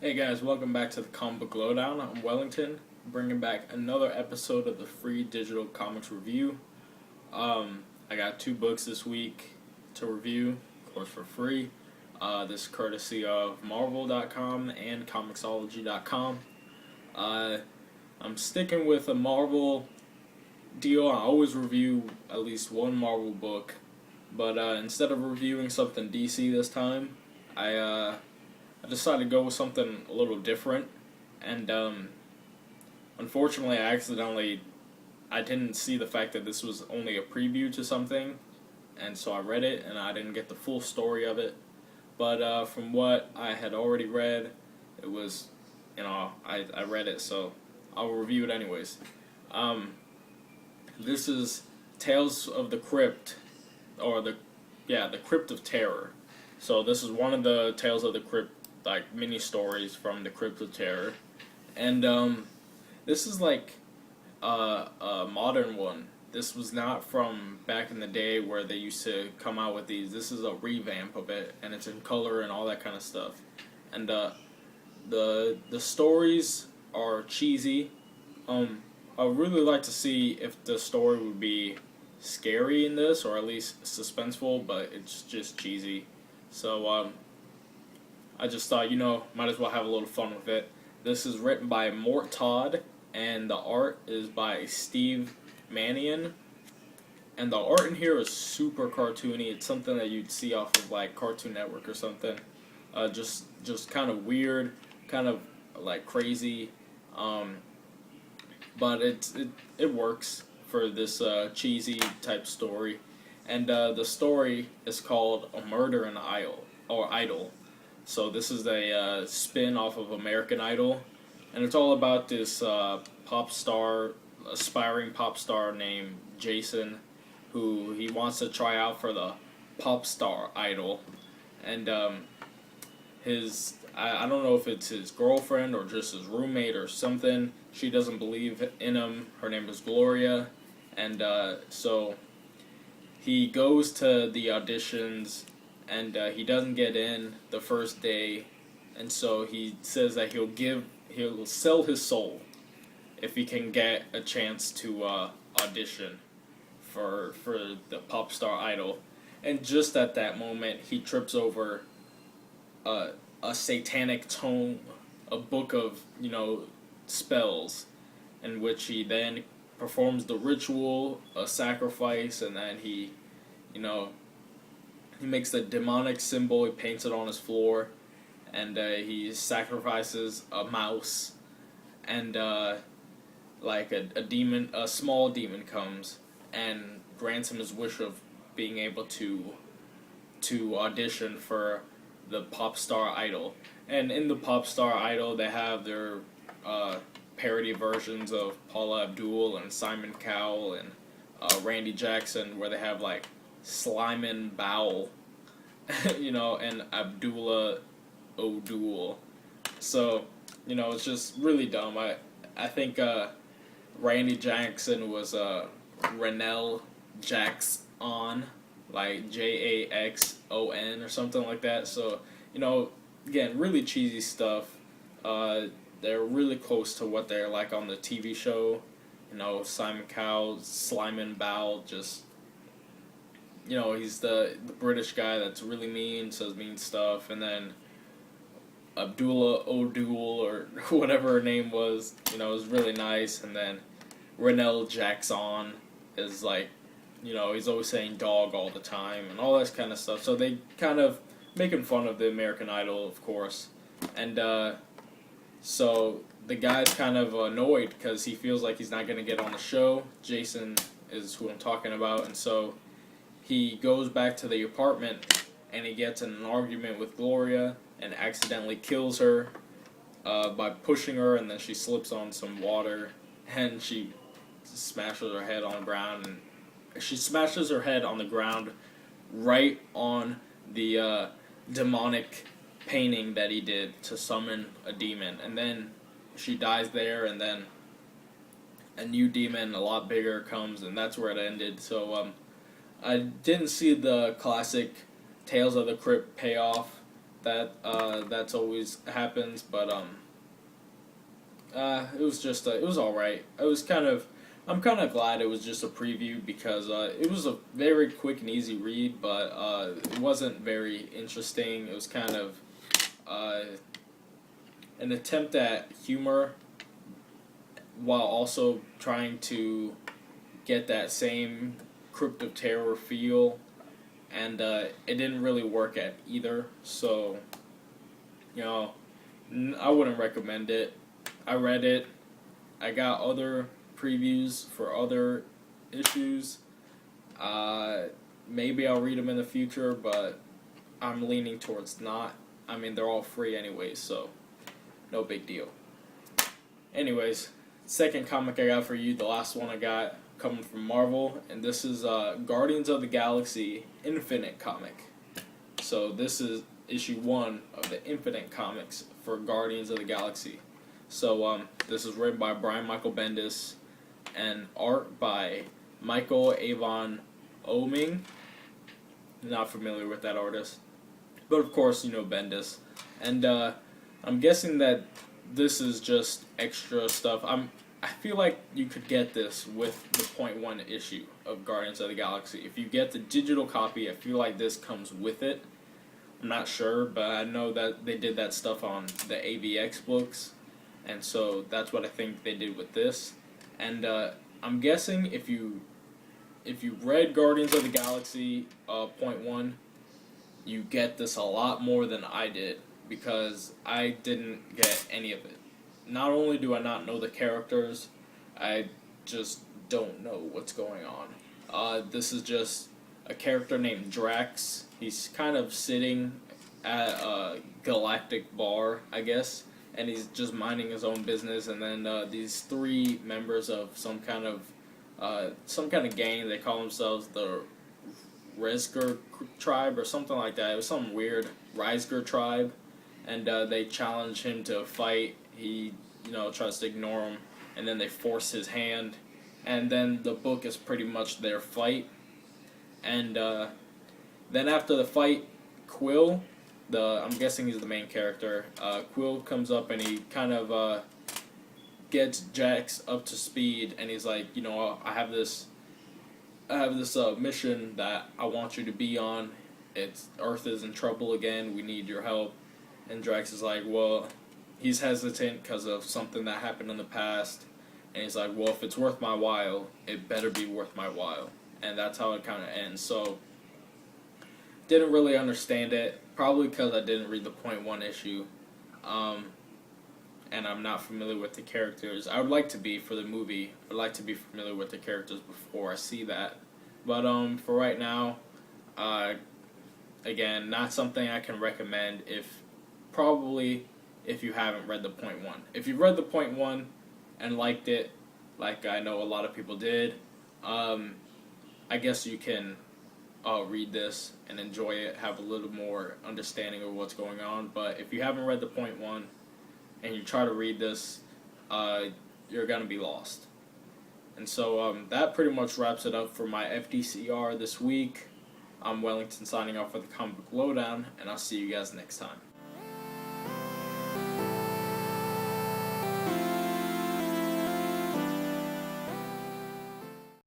Hey guys, welcome back to the Comic Book Lowdown. I'm Wellington, bringing back another episode of the free digital comics review. I got 2 books this week to review, of course for free. This is courtesy of Marvel.com and Comixology.com. I'm sticking with a Marvel deal. I always review at least one Marvel book, but instead of reviewing something DC this time, I decided to go with something a little different, and unfortunately I didn't see the fact that this was only a preview to something, and so I read it, and I didn't get the full story of it, but from what I had already read, it was, I read it, so I'll review it anyways. This is Tales of the Crypt, or the Crypt of Terror. So this is one of the Tales of the Crypt, like, mini stories from the Crypt of Terror, and this is like a modern one. This was not from back in the day where they used to come out with these. This is a revamp of it, and it's in color and all that kind of stuff. And the stories are cheesy. I would really like to see if the story would be scary in this, or at least suspenseful, but it's just cheesy. So I just thought, might as well have a little fun with it. This is written by Mort Todd, and the art is by Steve Manion. And the art in here is super cartoony. It's something that you'd see off of like Cartoon Network or something. Just kind of weird, kind of like crazy. But it works for this cheesy type story. And the story is called A Murder in Idol. So this is a spin off of American Idol, and it's all about this aspiring pop star named Jason, who he wants to try out for the pop star idol, and I don't know if it's his girlfriend or just his roommate or something. She doesn't believe in him. Her name is Gloria, and so he goes to the auditions. And he doesn't get in the first day, and so he says that he'll sell his soul if he can get a chance to audition for the pop star idol. And just at that moment, he trips over a satanic tome, a book of spells, in which he then performs the ritual, a sacrifice, and then he makes the demonic symbol, he paints it on his floor, and he sacrifices a mouse, and like a small demon comes and grants him his wish of being able to audition for the pop star idol. And in the pop star idol, they have their parody versions of Paula Abdul and Simon Cowell and Randy Jackson, where they have like Slyman Bowell, and Abdullah O'Doul. So, it's just really dumb. I think Randy Jackson was Renell Jackson, like Jaxon or something like that. So, again, really cheesy stuff. They're really close to what they're like on the TV show. Simon Cowell, Slyman Bowell, just he's the British guy that's really mean, says mean stuff, and then Abdullah O'Doul, or whatever her name was, is really nice, and then Renell Jackson is like, he's always saying dog all the time, and all that kind of stuff, so they kind of making fun of the American Idol, of course, and so the guy's kind of annoyed because he feels like he's not going to get on the show. Jason is who I'm talking about, and so he goes back to the apartment, and he gets in an argument with Gloria and accidentally kills her by pushing her, and then she slips on some water, and she smashes her head on the ground, and she smashes her head on the ground right on the demonic painting that he did to summon a demon, and then she dies there, and then a new demon, a lot bigger, comes, and that's where it ended. So I didn't see the classic Tales of the Crypt payoff That's always happens, but it was just it was all right. I'm kind of glad it was just a preview because it was a very quick and easy read, but it wasn't very interesting. It was kind of uh, an attempt at humor while also trying to get that same Crypt of Terror feel, and it didn't really work at either. So, you know, I wouldn't recommend it. I read it. I got other previews for other issues. Maybe I'll read them in the future, but I'm leaning towards not. I mean, they're all free anyway, so no big deal. Anyways, second comic I got for you, the last one I got coming from Marvel, and this is Guardians of the Galaxy Infinite comic. So this is issue 1 of the Infinite comics for Guardians of the Galaxy. So this is written by Brian Michael Bendis and art by Michael Avon Oeming. Not familiar with that artist, but of course you know Bendis. And I'm guessing that this is just extra stuff. I feel like you could get this with the .1 issue of Guardians of the Galaxy. If you get the digital copy, I feel like this comes with it. I'm not sure, but I know that they did that stuff on the AVX books, and so that's what I think they did with this. And I'm guessing if you read Guardians of the Galaxy .1, you get this a lot more than I did, because I didn't get any of it. Not only do I not know the characters, I just don't know what's going on. This is just a character named Drax. He's kind of sitting at a galactic bar, I guess, and he's just minding his own business. And then these 3 members of some kind of gang, they call themselves the Resger tribe or something like that. It was some weird Reisger tribe, and they challenge him to a fight. He, tries to ignore him, and then they force his hand, and then the book is pretty much their fight. And then after the fight, Quill, I'm guessing he's the main character, Quill comes up and he kind of gets Jax up to speed, and he's like, I have this mission that I want you to be on. Earth is in trouble again. We need your help. And Drax is like, well, he's hesitant because of something that happened in the past. And he's like, well, if it's worth my while, it better be worth my while. And that's how it kind of ends. So, didn't really understand it. Probably because I didn't read the .1 issue. And I'm not familiar with the characters. I would like to be for the movie. I'd like to be familiar with the characters before I see that. But for right now, again, not something I can recommend if you haven't read the .1. If you've read the .1 and liked it, like I know a lot of people did, I guess you can read this and enjoy it, have a little more understanding of what's going on. But if you haven't read the .1 and you try to read this, you're going to be lost. And so that pretty much wraps it up for my FDCR this week. I'm Wellington signing off for the Comic Book Lowdown, and I'll see you guys next time.